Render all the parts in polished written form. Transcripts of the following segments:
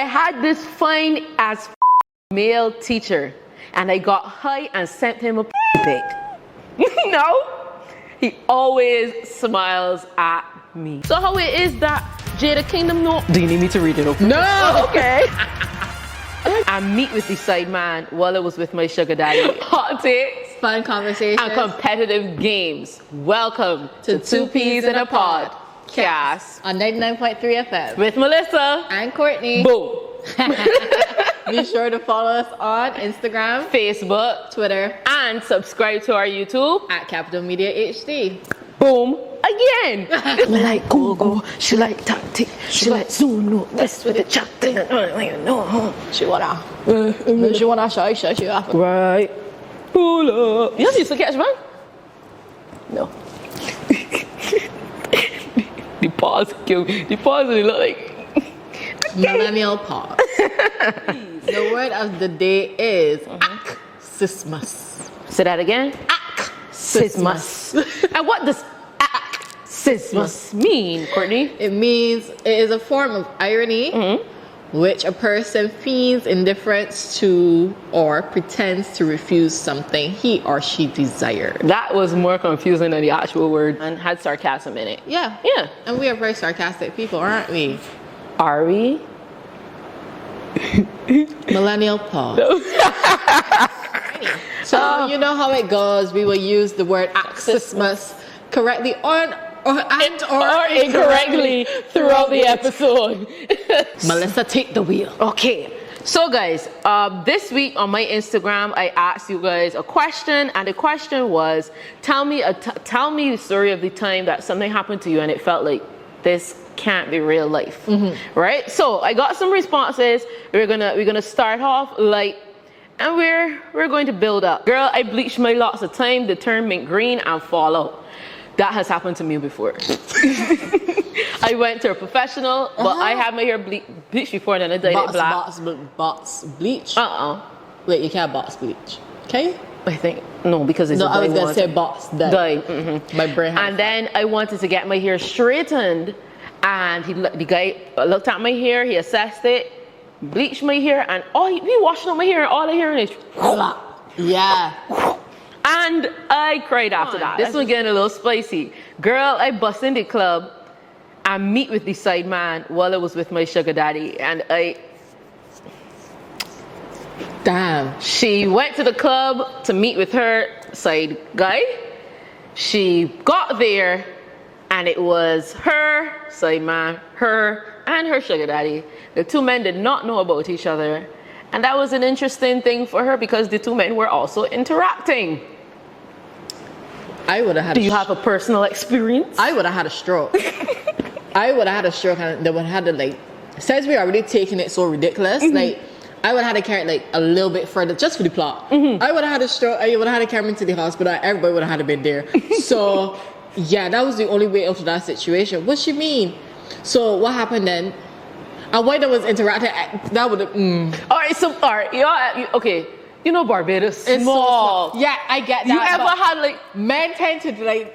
had this fine as male teacher, and I got high and sent him a pic. No, he always smiles at me. So how it is that Jada Kingdom know? Do you need me to read it? Okay. No. Okay. I meet with the side man while I was with my sugar daddy. Hot takes, Fun conversation. and competitive games. Welcome to Two Peas in a Pod. Cast On 99.3 FM. with Melissa. And Courtney. Boom. Be sure to follow us on Instagram, Facebook, Twitter, and subscribe to our YouTube. at Capital Media HD. Boom. Again. Me like go-go, she like tactic, she like Zuno, that's with the chatting. She wanna shy. Right. Pull up. You used to catch, man? No. The pause killed me. The pause really look like. Millennial pause. The word of the day is Axismus. Say that again. Axismus. And what does Axismus mean, Courtney? It means it is a form of irony which a person feigns indifference to or pretends to refuse something he or she desired. That was more confusing than the actual word and had sarcasm in it. Yeah. Yeah. And we are very sarcastic people, aren't we? Are we? Millennial pause. So you know how it goes. We will use the word Axismus correctly or incorrectly throughout the episode. Melissa, take the wheel. Okay, so guys, this week on my Instagram, I asked you guys a question, and the question was, tell me the story of the time that something happened to you and it felt like this can't be real life, right? So I got some responses. We're gonna start off light, and we're going to build up. Girl, I bleached my locks a time, they turn mint green and fall out. That has happened to me before. I went to a professional, but I had my hair bleached before, and then I dyed it black. Box bleach? Wait, you can't box bleach. Can you? I think, no, because it's No, a I was dye going to one. say box dye. My brain had And then I wanted to get my hair straightened, and the guy looked at my hair, he assessed it, bleached my hair, and he washed out my hair, and all I hear is yeah. and I cried after that. This one getting a little spicy. Girl, I bust in the club and meet with the side man while I was with my sugar daddy, and Damn. she went to the club to meet with her side guy. She got there, and it was her side man, her, and her sugar daddy. The two men did not know about each other. And that was an interesting thing for her because the two men were also interacting. I would have had Do you have a personal experience? I would have had a stroke. I would have had a stroke, and they would have had to, since we already taking it so ridiculous, I would have had to carry it a little bit further just for the plot. I would have had a stroke. I would have had to carry me to the hospital. Everybody would have had to been there. So yeah, that was the only way out of that situation. What she mean? So what happened then? And when I was interacting, that would have. All right, okay. You know Barbados, It's small. so small. Yeah, I get that. You ever but had men tend to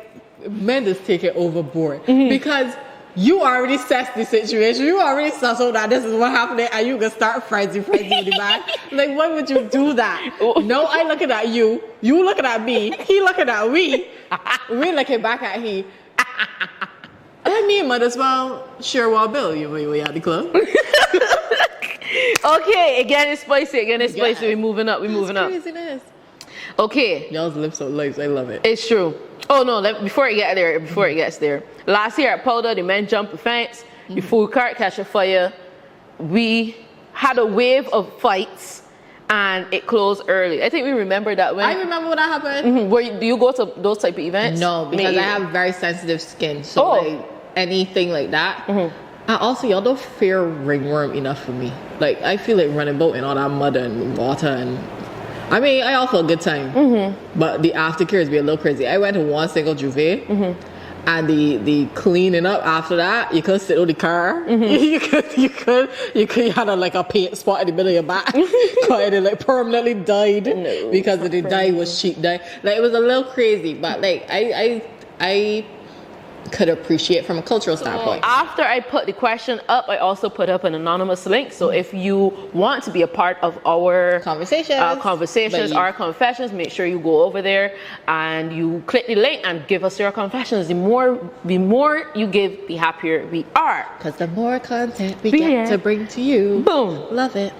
men just take it overboard because you already assessed the situation. You already sussed out that this is what happened, and you can start frenzy with the man. Like, why would you do that? No, I looking at you. You looking at me. He looking at we. We looking back at he. I mean, might as well share one bill. You at the club. Okay, again it's spicy. We're moving up. Craziness. Okay. Y'all's lips so light. I love it. It's true. Oh no, before it gets there. Last year at Powder, the men jumped the fence, the food cart catch a fire. We had a wave of fights and it closed early. I think we remember that when I remember when that happened. do you go to those type of events? No, because Me I have very sensitive skin. So like anything like that. And also, y'all don't fear ringworm enough for me. Like, I feel like running boat in all that mud and water, and I mean, I all feel a good time. But the aftercare is be a little crazy. I went to one single Juve, and the cleaning up after that, you could sit on the car. You had a paint spot in the middle of your back, because it permanently died because the dye was cheap dye. Like, it was a little crazy, but like I could appreciate from a cultural standpoint. After I put the question up, I also put up an anonymous link. So if you want to be a part of our Conversations, our confessions, make sure you go over there and you click the link and give us your confessions. The more you give, the happier we are. Because the more content we get to bring to you, boom, love it.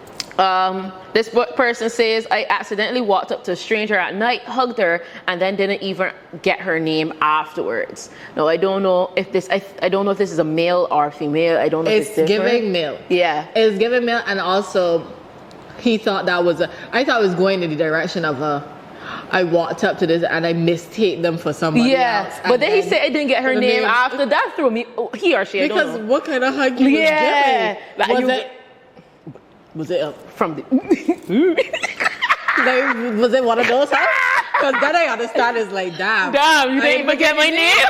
This person says, I accidentally walked up to a stranger at night, hugged her, and then didn't even get her name afterwards. No, I don't know if this, I don't know if this is a male or female. I don't know if it's different. Giving male. Yeah. It's giving male, and also he thought that was I thought it was going in the direction of I walked up to this and I mistake them for somebody else. But then he said I didn't get her name after that threw me, he or she, I don't know. Because what kind of hug you was giving? Was it from the like, was it one of those hugs? Because then I understand it's like, damn, you didn't even get my name.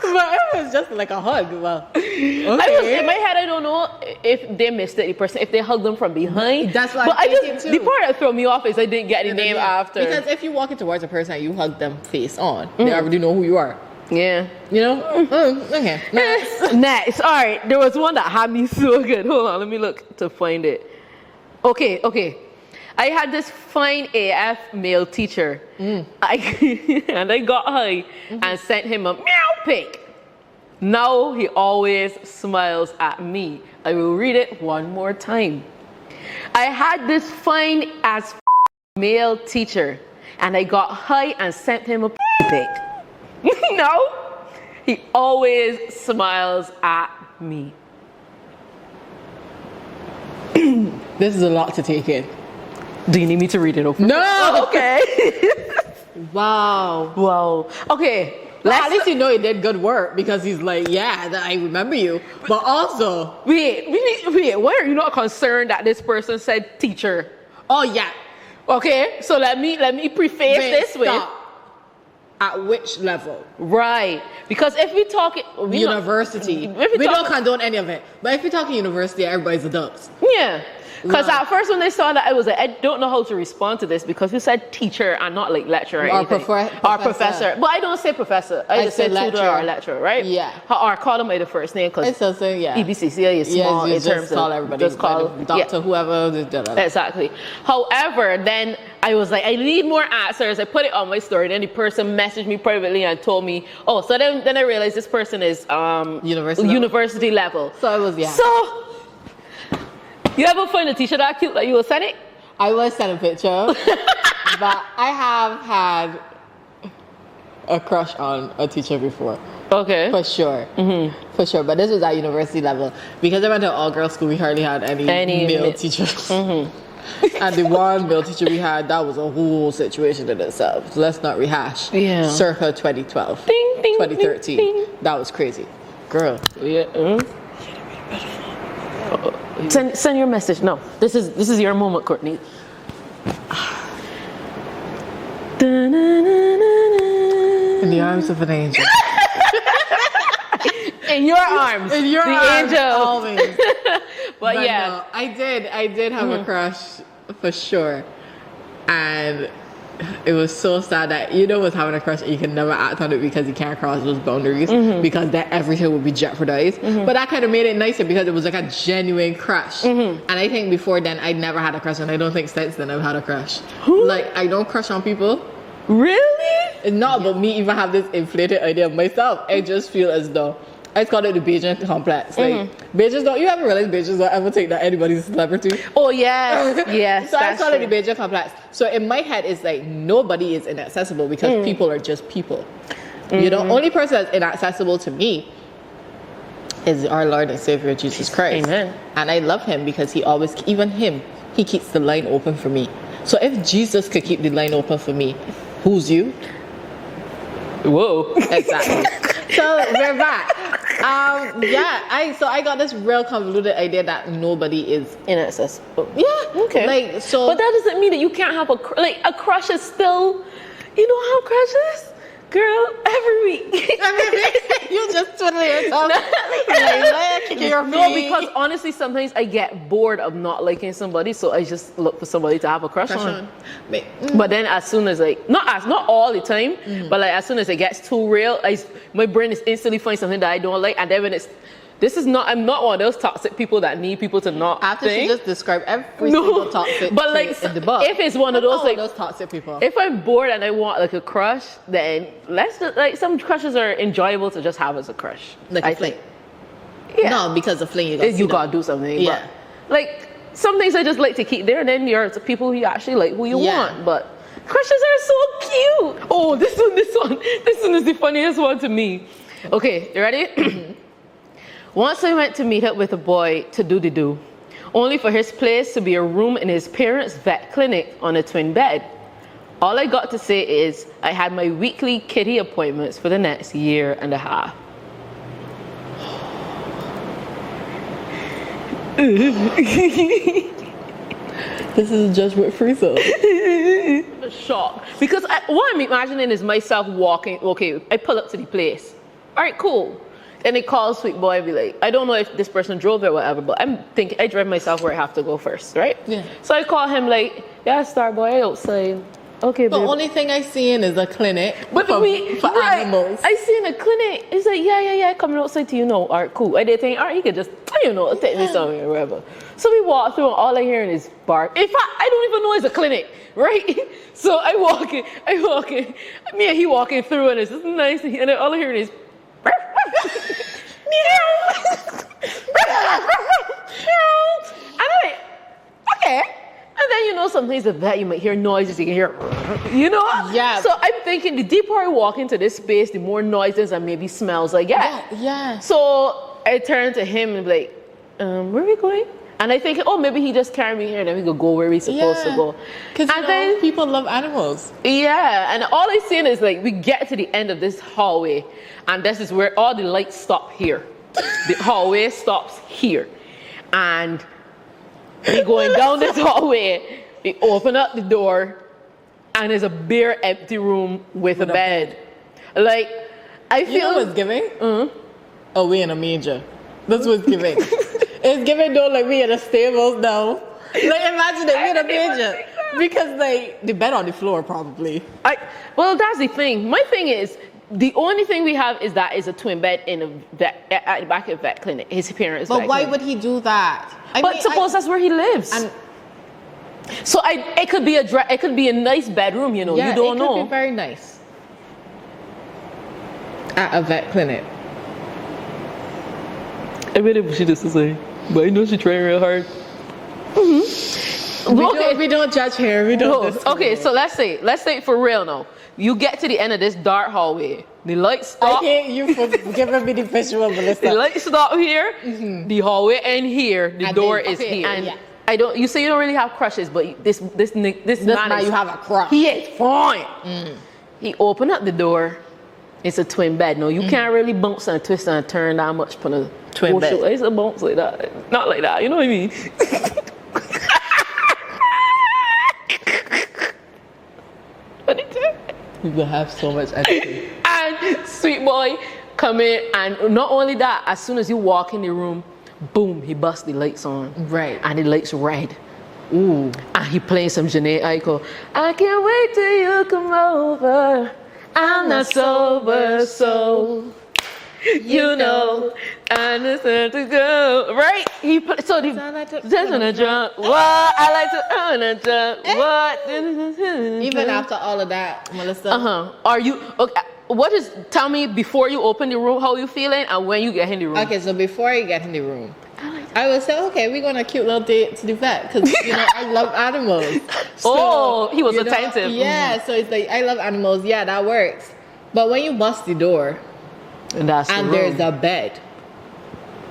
But it was just like a hug. Well, okay. I was in my head, I don't know if they missed it, the person, if they hugged them from behind. That's why. But the part that threw me off is I didn't get the name after. Because if you walk in towards a person and you hug them face on, they already know who you are. Yeah. You know? Okay. Next. Next. All right. There was one that had me so good. Hold on. Let me look to find it. Okay. I had this fine AF male teacher. And I got high and sent him a meow pic. Now he always smiles at me. I will read it one more time. I had this fine as male teacher and I got high and sent him a pic. No, he always smiles at me. This is a lot to take in. Do you need me to read it over? No! Okay. Wow. Okay. At least you know he did good work because he's like, I remember you. But also... Wait, why are you not concerned that this person said teacher? Oh, yeah. Okay, so let me preface this with... At which level? Right. Because if we talk university, we don't condone any of it. But if we talk university, everybody's adults. Yeah. Because at first when they saw that, I was like, I don't know how to respond to this because you said teacher and not like lecturer or professor. But I don't say professor. I just say tutor or lecturer, right? Yeah. Or call them by the first name because EBCCA is small in terms call of everybody. Just call doctor, whoever. Exactly. However, then I was like, I need more answers. I put it on my story. Then the person messaged me privately and told me, so then I realized this person is university level. So it was, So, you ever find a teacher that cute that you will send it? I will send a picture. But I have had a crush on a teacher before. Okay. For sure. For sure. But this was at university level. Because I went to an all-girls school, we hardly had any male teachers. And the one male teacher we had, that was a whole situation in itself. So let's not rehash. Yeah. Circa 2012. Ding, ding, 2013. Ding, ding. That was crazy. Girl. Yeah. Send your message. No, this is your moment, Courtney. In the arms of an angel. In your arms. In your arms, angel. Always. But yeah. No, I did have a crush for sure. And it was so sad that was having a crush and you can never act on it because you can't cross those boundaries because then everything would be jeopardized. But that kind of made it nicer because it was like a genuine crush. And I think before then I'd never had a crush, and I don't think since then I've had a crush. Like, I don't crush on people. Really? It's not about me even have this inflated idea of myself. I just feel as though I call it the Beijing complex. Like, Beijing you ever realize Beijing don't ever think that anybody's a celebrity? Oh, yes. Yes. So I call it the Beijing complex. So in my head, it's like nobody is inaccessible because people are just people. Only person that's inaccessible to me is our Lord and Savior, Jesus Christ. Amen. And I love him because he keeps the line open for me. So if Jesus could keep the line open for me, who's you? Whoa. Exactly. So we're back. I got this real convoluted idea that nobody is inaccessible. Yeah. Okay. But that doesn't mean that you can't have a crush is still, you don't have crushes? girl, every week. You just twiddling your toes. Kicking your feet. No, because honestly, sometimes I get bored of not liking somebody, so I just look for somebody to have a crush on. But then, as soon as like, not all the time, but like as soon as it gets too real, my brain is instantly find something that I don't like, and then when I'm not one of those toxic people that need people to not After think. she just described every single toxic but like, trait in the book. if it's one of those like those toxic people. if I'm bored and I want like a crush, then let's just like some crushes are enjoyable to just have as a crush. Like a I fling. think. Yeah. No, because the fling You gotta do something. Yeah. But, like some things I just like to keep there, and then you're the people who you actually like who you want. But crushes are so cute. Oh, this one is the funniest one to me. Okay, you ready? Once I went to meet up with a boy to do, only for his place to be a room in his parents' vet clinic on a twin bed. All I got to say is I had my weekly kitty appointments for the next year and a half. This is judgment free zone. Shock. Because what I'm imagining is myself walking, okay, I pull up to the place. All right, cool. Then they call Sweet Boy and be like, I don't know if this person drove there or whatever, but I'm thinking I drive myself where I have to go first, right? Yeah. So I call him like, yeah, Starboy outside. Okay, The babe. only thing I see in is a clinic But for right, animals. I see in a clinic. It's like, yeah, coming outside to you know. All right, cool. I did think, all right, he could just, take me somewhere or whatever. So we walk through and all I hear is bark. In fact, I don't even know it's a clinic, right? So I walk in. Me and he walking through and it's just nice. And then all I hear is, and I'm like, okay. And then, sometimes the vet, you might hear noises, you can hear, Yeah. So I'm thinking the deeper I walk into this space, the more noises and maybe smells I get. Yeah. So I turn to him and be like, where are we going? And I think, maybe he just carried me here and then we could go where we're supposed to go. Because then people love animals. yeah, and all I seen is like we get to the end of this hallway, and this is where all the lights stop here. The hallway stops here, and we going down this hallway. We open up the door, and there's a bare empty room with a bed. Like I feel. You know what's giving? Oh, we in a manger. That's what's giving. It's giving though like we in a stables now. Like imagine that we in a manger. Because like the bed on the floor probably. Well, that's the thing. My thing is the only thing we have is that is a twin bed in a vet at the back of a vet clinic. His parents. But why would he do that? But suppose that's where he lives. And so it could be a nice bedroom. You don't know. It could be very nice at a vet clinic. I made it she just to say, but I know she trying real hard. We don't judge here. We don't. No. Okay, so let's say for real now. You get to the end of this dark hallway. The lights stop. I hate you for giving me the visual, Melissa. The lights stop here. The hallway end here. The door is here. And I don't. You say you don't really have crushes, but this man you have a crush. He is fine. He opened up the door. It's a twin bed. No, you can't really bounce and twist and turn that much for a twin bed. It's a bounce like that. Not like that. You know what I mean? What did you? You will have so much empathy. And Sweet Boy come in, and not only that, as soon as you walk in the room, boom, he busts the lights on. Right. And the lights red. Ooh. And he playing some Janae Aiko. I can't wait till you come over. I'm not sober, so you know, I deserve to go. Right? So the just on a drunk. What? I like to on a drunk. What? Even after all of that, Melissa. Are you okay? Tell me before you open the room how you feeling and when you get in the room. Okay, so before I get in the room, I would say, okay, we're going on a cute little date to the vet because I love animals. So, he was attentive. Yeah, so it's like I love animals. Yeah, that works. But when you bust the door and there's a bed,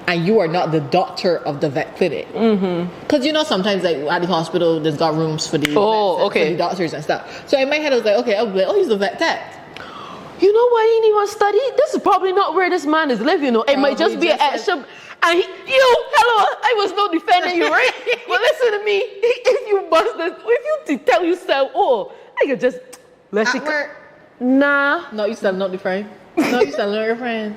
and you are not the doctor of the vet clinic, because sometimes like at the hospital there's got rooms for the for the doctors and stuff. So in my head I was like, okay, I'll be like, oh, he's a vet tech. You know why he didn't even study? This is probably not where this man is living. It might just be an extra. And hello, I was not defending you, right? But listen to me. If you tell yourself, I could just let you. Nah. No, you selling out the friend. No, you selling out your friend.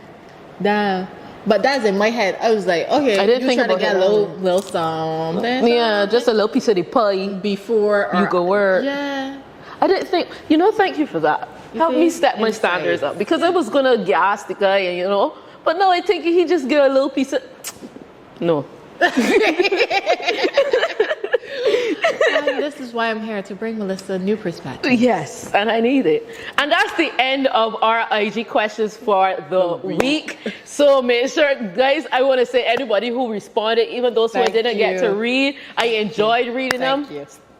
Damn. But that's in my head. I was like, okay, I didn't you think trying to about get that. a little something. Yeah, just a little piece of the pie. Before You go work. Yeah. I didn't think, thank you for that. Help me step my standards up because I was gonna gas the guy and but no, I think he just get a little piece of, no. And this is why I'm here to bring Melissa a new perspective. Yes, and I need it. And that's the end of our IG questions for the week. So make sure, guys, I want to say anybody who responded, even those who I didn't get to read, I enjoyed reading them.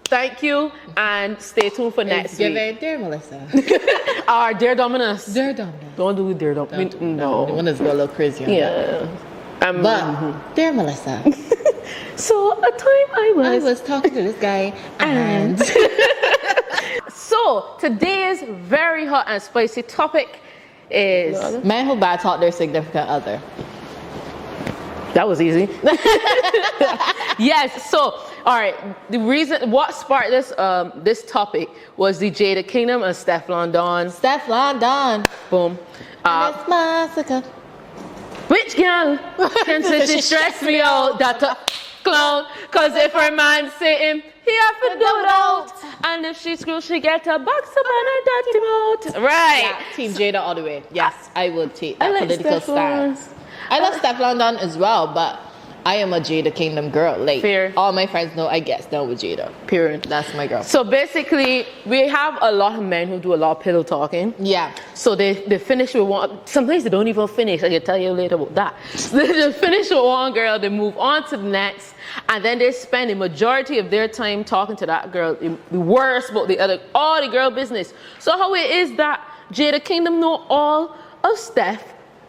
Thank you, and stay tuned for next week. Dear Melissa. Our Dear Dominus. Dear Dominus. Don't do Dear Dominus. No. The one that's go a little crazy on that. But, dear Melissa. So, a time I was talking to this guy and... So, today's very hot and spicy topic is... Men who bad talk their significant other. That was easy. Yes, so, all right, the reason, what sparked this topic was the Jada Kingdom and Stefflon Don. Stefflon Don. Boom. That's massacre. Which girl can say she stress me out? That clown. Cause if her man sitting, he have to do it out. And if she screws, she get a box up and a dirty mouth. Right. Yeah, Team Jada all the way. Yes, I would take that I like political stance. I love Stefflon Don as well, but I am a Jada Kingdom girl. Like, Fair. all my friends know I get down with Jada. Period. That's my girl. So basically, we have a lot of men who do a lot of pillow talking. Yeah. So they finish with one. Sometimes they don't even finish. I can tell you later about that. They finish with one girl, they move on to the next, and then they spend the majority of their time talking to that girl. The worst about the other, all the girl business. So how it is that Jada Kingdom know all of Steph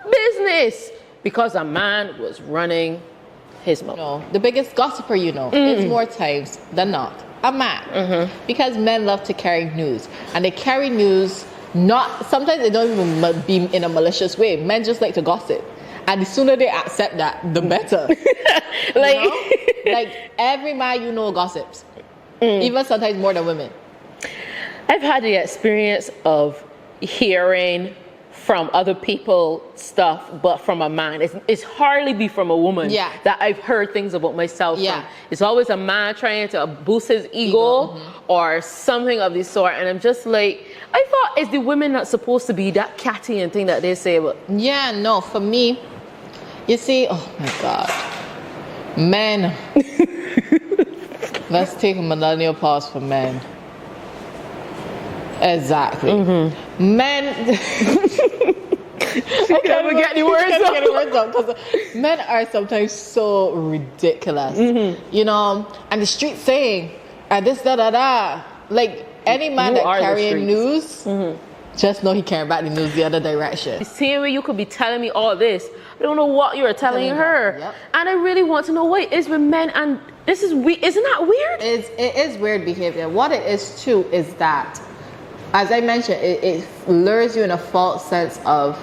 business because a man was running his mouth. No, the biggest gossiper is more times than not a man. Because men love to carry news, and they carry news sometimes they don't even be in a malicious way. Men just like to gossip, and the sooner they accept that, the better. Like every man gossips, even sometimes more than women. I've had the experience of hearing from other people stuff, but from a man. It's hardly be from a woman that I've heard things about myself from. It's always a man trying to boost his ego or something of the sort. And I'm just like, I thought, is the women not supposed to be that catty and thing that they say? But yeah, no, for me, you see, oh my God. Men. Let's take a millennial pause for men. Exactly. Men. I can't even get any words out because men are sometimes so ridiculous. And the street saying, and this, da, da, da. Like, any man that carrying news, just know he carrying back the news the other direction. The same way you could be telling me all this, I don't know what you're telling her. And I really want to know what it is with men, and this is weird. Isn't that weird? It is weird behavior. What it is too is that, as I mentioned, it lures you in a false sense of,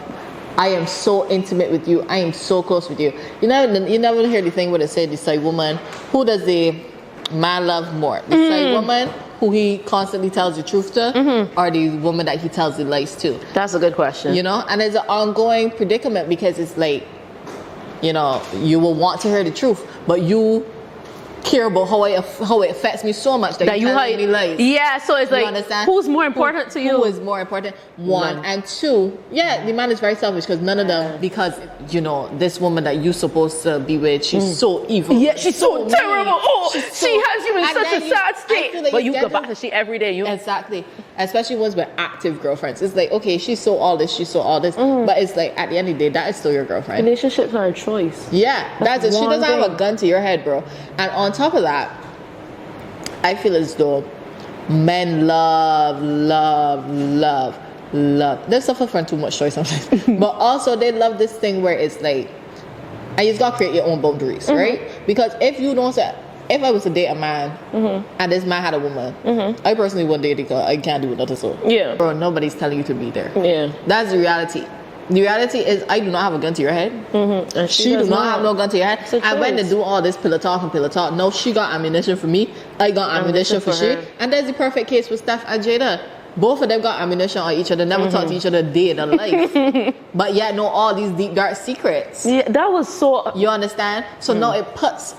I am so intimate with you. I am so close with you. You never hear the thing where they say the side woman, who does the man love more? The side woman who he constantly tells the truth to, or the woman that he tells the lies to? That's a good question. And it's an ongoing predicament because it's like, you will want to hear the truth, but you care about how it affects me so much that you tell me lies. Yeah, so it's like, who's more important to you? Who is more important? One. And two, the man is very selfish because none of them, because, this woman that you're supposed to be with, she's so evil. Yeah, she's so terrible. Oh, she has you in such a sad state. Like, but you go back to she every day. Exactly. Especially ones with active girlfriends. It's like, okay, she's so all this. But it's like, at the end of the day, that is still your girlfriend. Relationships are a choice. Yeah, that's it. She doesn't have a gun to your head, bro. And on top of that, I feel as though men love. They suffer from too much choice sometimes. But also they love this thing where it's like, and you just gotta create your own boundaries, right? Because if you don't say, if I was to date a man and this man had a woman, I personally wouldn't date because I can't do another so. Yeah. Bro, nobody's telling you to be there. Yeah. That's the reality. The reality is, I do not have a gun to your head. And she does not have no gun to your head. And when they do all this pillow talk, no, she got ammunition for me. I got ammunition for she. And that's the perfect case with Steph and Jada. both of them got ammunition on each other, never talk to each other a day in their life, but yet know all these deep dark secrets. Yeah, that was so. You understand? So now it puts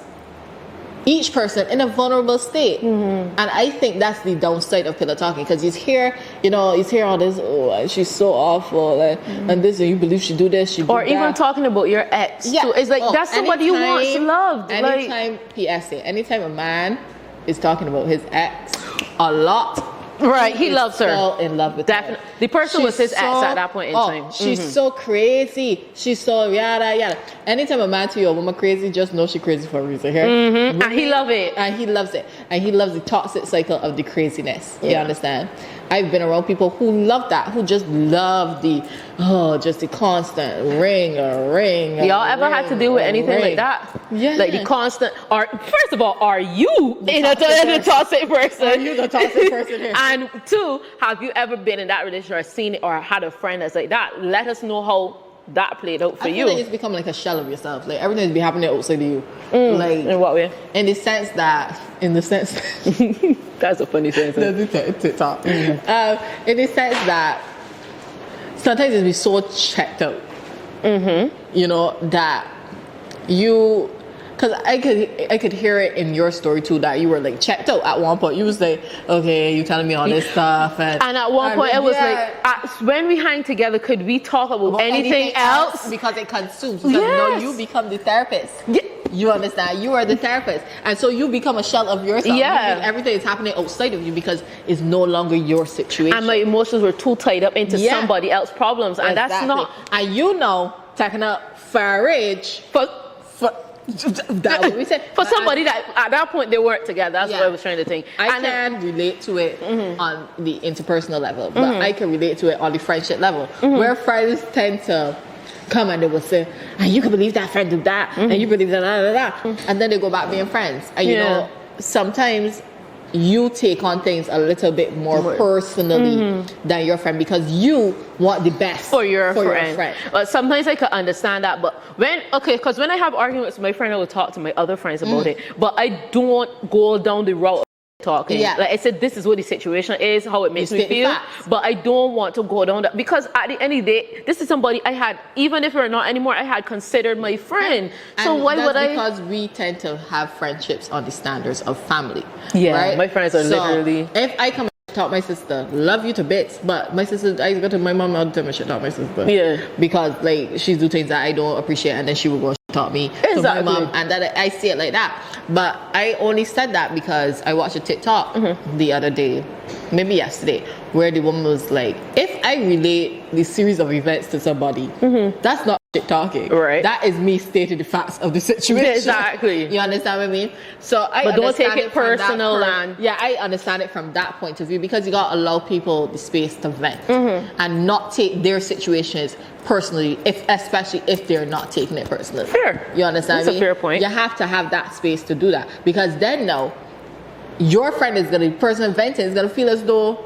each person in a vulnerable state, and I think that's the downside of pillow talking, because he's here, he's here all this. Oh, she's so awful, and this, and you believe she do this, she do Or that. even talking about your ex. Yeah. Too. It's like that's somebody you want loved. Anytime, PSA, anytime a man is talking about his ex a lot, right, he loves her. Fell in love with Definitely. her. The person was his ex at that point in time. She's so crazy. She's so yada yada. Anytime a man to you, a woman crazy, just know she crazy for a reason. Here, And he love it. and he loves it, and he loves the toxic cycle of the craziness. You understand? I've been around people who love that, who just love just the constant ring. Y'all ever had to deal with anything like that? Yeah. Like the constant. First of all, are you in a toxic person? Are you the toxic person here? And two, have you ever been in that relationship or seen it or had a friend that's like that? Let us know how that played out for I you. feel like it's become like a shell of yourself. Like everything is be happening outside of you. Like In what way? in the sense that That's a funny sentence. that's TikTok. In the sense that sometimes it's be so checked out. That you, because I could hear it in your story too, that you were like checked out at one point. You was like, okay, you telling me all this stuff, and at one point it was when we hang together, could we talk about anything else? Because it consumes. Because now you become the therapist. Yeah. You understand? You are the therapist, and so you become a shell of yourself. Yeah. Everything is happening outside of you because it's no longer your situation. And my emotions were too tied up into somebody else's problems, and that's not. And taking up Farage for that what we said. For somebody that at that point they weren't together. That's what I was trying to think. I can relate to it on the interpersonal level, but I can relate to it on the friendship level, where friends tend to come and they will say, and you can believe that friend did that, and you believe that, and then they go back being friends. And sometimes you take on things a little bit more personally than your friend because you want the best for your friend. But sometimes I could understand that, but because when I have arguments with my friend, I will talk to my other friends about it, but I don't go down the route of talking. Like I said, this is what the situation is, how it makes me feel, but I don't want to go down that, because at the end of the day, this is somebody I had, even if we're not anymore, I had considered my friend. So why would I? Because we tend to have friendships on the standards of family. Right? My friends are literally. If I come and talk my sister, love you to bits, but my sister, I go to my mom all the time and she talk my sister. Yeah. Because like she do things that I don't appreciate, and then she will go taught me to my mom, and that I see it like that. But I only said that because I watched a TikTok the other day, maybe yesterday, where the woman was like, if I relate the series of events to somebody, that's not shit talking. Right. That is me stating the facts of the situation. Exactly. You understand what I mean? So but don't take it personal, and I understand it from that point of view, because you gotta allow people the space to vent and not take their situations personally, especially if they're not taking it personally. Fair. You understand? That's a fair point. You have to have that space to do that, because then now your friend is gonna, the person venting is gonna feel as though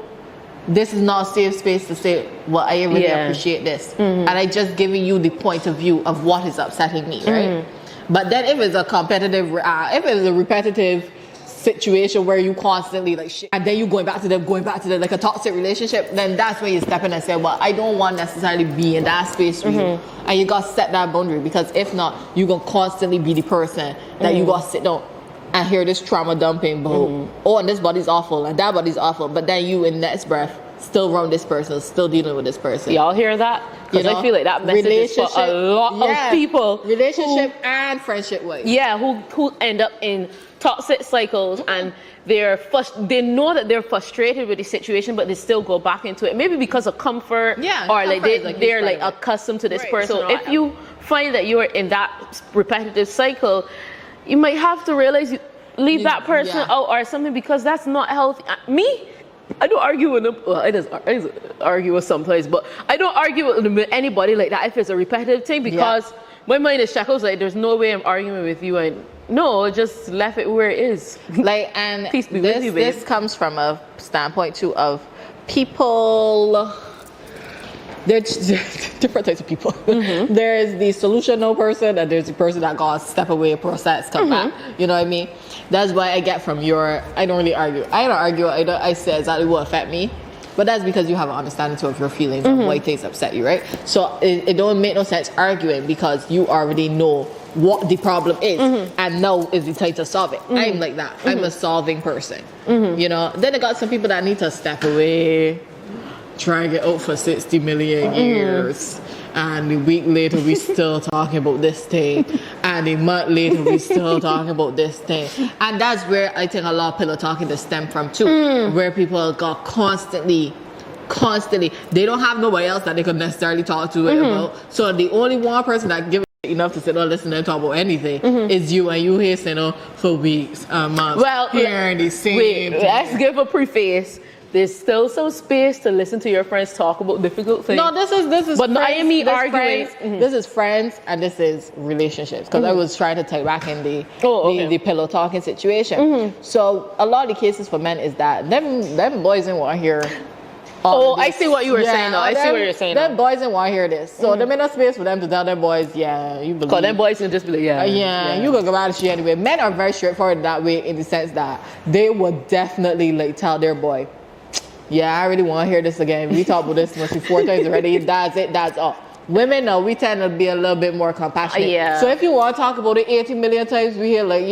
this is not a safe space to say, well, I really appreciate this, and I just giving you the point of view of what is upsetting me, right? But then if it's a competitive, if it's a repetitive situation where you constantly like shit, and then you going back to them like a toxic relationship, then that's when you step in and say, well, I don't want necessarily be in that space with you, and you gotta set that boundary, because if not, you gonna constantly be the person that you gotta sit down and hear this trauma dumping about, oh, and this body's awful and that body's awful, but then you in next breath still around this person, still dealing with this person. Y'all hear that? Because I feel like that message is for a lot of people. Relationship and friendship wise. Yeah, who end up in toxic cycles, and they know that they're frustrated with the situation, but they still go back into it. Maybe because of comfort, or like they're like accustomed to this person. So if you find that you are in that repetitive cycle, you might have to realize leave that person out or something, because that's not healthy. I don't argue with them. Well, I just argue with some place, but I don't argue with anybody like that if it's a repetitive thing, because my mind is shackled. Like, there's no way I'm arguing with you, and no, just left it where it is. Like, and peace be with you, babe. This comes from a standpoint too of people. There's different types of people. There's the solutional person, and there's the person that goes step away, process, come back. You know what I mean? That's why I get from I don't really argue. I don't argue. I say exactly what affect me. But that's because you have an understanding of your feelings and why things upset you, right? So it don't make no sense arguing because you already know what the problem is and now is the time to solve it. I'm like that. I'm a solving person. You know, then I got some people that need to step away, try to get out for 60 million years. And a week later, we still talking about this thing. And a month later, we still talking about this thing. And that's where I think a lot of pillow talking to stem from too. Where people got constantly, they don't have nobody else that they could necessarily talk to it about. So the only one person that give enough to sit or listen and talk about anything is you, and you here sitting for weeks, months. Well, hearing the same thing. let's give a preface. There's still some space to listen to your friends talk about difficult things. No, this is. But friends, not I me this arguing. friends, This is friends and this is relationships. Because I was trying to take back in the pillow talking situation. So a lot of the cases for men is that them boys didn't want to hear. I see what you were saying though. I see what you're saying. Them boys didn't want to hear this. So there made no space for them to tell their boys, yeah, you believe. Because them boys can just be like, You gonna go out of shit anyway. Men are very straightforward that way in the sense that they would definitely like tell their boy, yeah, I really want to hear this again. We talked about this must be 4 times already. That's it. That's all. Women, no, we tend to be a little bit more compassionate. Yeah. So if you want to talk about it 80 million times, we hear like,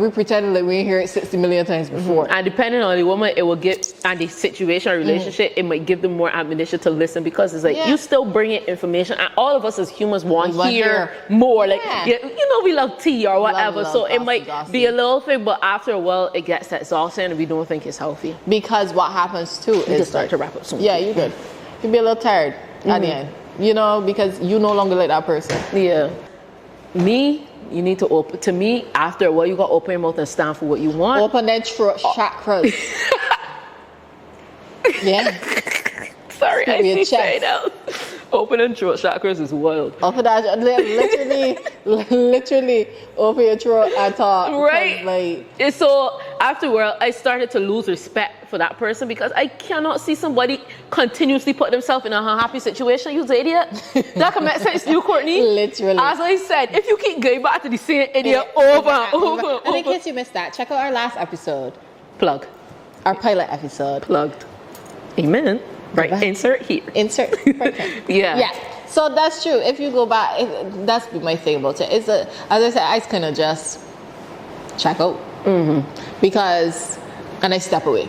we pretend like we ain't hear it 60 million times before. And depending on the woman, it will give, and the situation or relationship, it might give them more ammunition to listen because it's like, you still bringing information. And all of us as humans want to hear more. Like, you know, we love tea or whatever. So it might be a little thing, but after a while, it gets exhausting and we don't think it's healthy. Because what happens too is just start to wrap up soon. Yeah, you're good. You'll be a little tired at the end. You know, because you no longer like that person. Yeah. Me, you need to open. To me, after a while, you got to open your mouth and stand for what you want. Open that chakras. Yeah. Sorry, I your see chest. now. Open and throat chakras is wild. Open that, literally open your throat and talk. Right. Like, And so after a while, I started to lose respect for that person because I cannot see somebody continuously put themselves in a unhappy situation. You idiot. That can make sense to you, Courtney. Literally. As I said, if you keep going back to the same idiot over and over. And in case you missed that, check out our last episode. Plug. Our pilot episode. Plugged. Amen. Right. Bye-bye. Insert here. Insert. Perfect. Yeah. So that's true. If you go back, that's my thing about it. As I said, I kind of just check out because, and I step away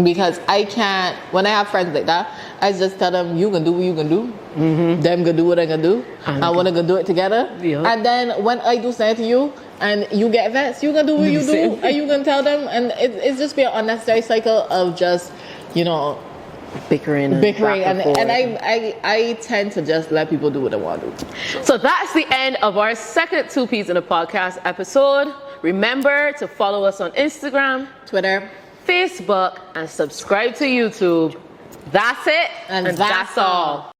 because I can't. When I have friends like that, I just tell them, "You can do what you can do. Them can do what I can do. I want to go do it together." Yeah. And then when I do something to you, and you get vexed, you can do what you do, and you can tell them, and it's just be an unnecessary cycle of just, you know. Bickering and I tend to just let people do what they want to do. So that's the end of our second Two Peas in a Podcast episode. Remember to follow us on Instagram, Twitter, Facebook, and subscribe to YouTube. That's it, and that's all.